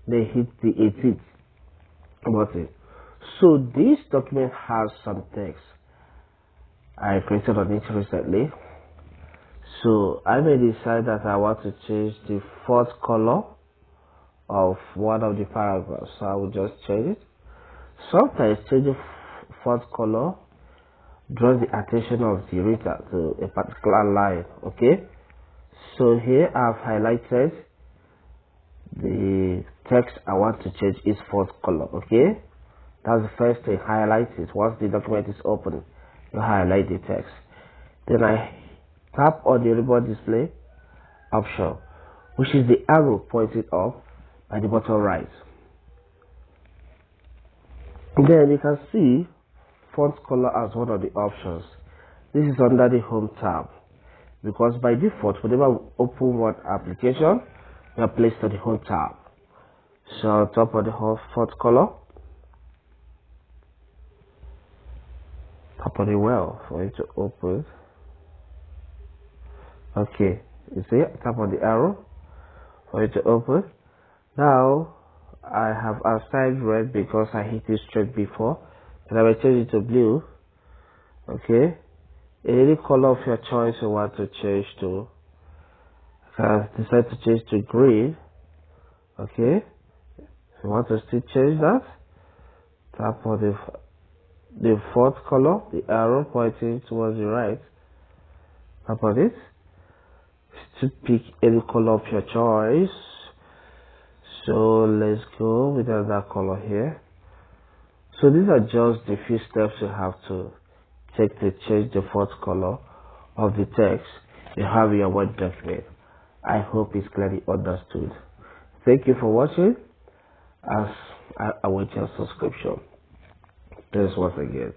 then hit the edit button. So this document has some text I created on it recently. So I may decide that I want to change the font color of one of the paragraphs. So I will just change it. Sometimes changing font color draws the attention of the reader to a particular line. Okay. So here I've highlighted the text I want to change its font color. Okay. That's the first thing. Highlight it. Once the document is open, you highlight the text. Then I tap on the ribbon display option, which is the arrow pointing up at the bottom right. Then you can see font color as one of the options. This is under the home tab, because by default whenever we open one application, we are placed on the home tab. So on top of the whole font color, tap on the well for it to open. Okay, you see, tap on the arrow for it to open. Now I have assigned red because I hit it straight before, and I will change it to blue. Okay, any color of your choice you want to change to. I decide to change to green. Okay, if you want to still change that, tap on the font color, the arrow pointing towards the right. Tap on it to pick any color of your choice. So let's go with another color here. So these are just the few steps you have to take to change the font color of the text you have in your Word document. I hope it's clearly understood. Thank you for watching, as I await your subscription. Thanks once again.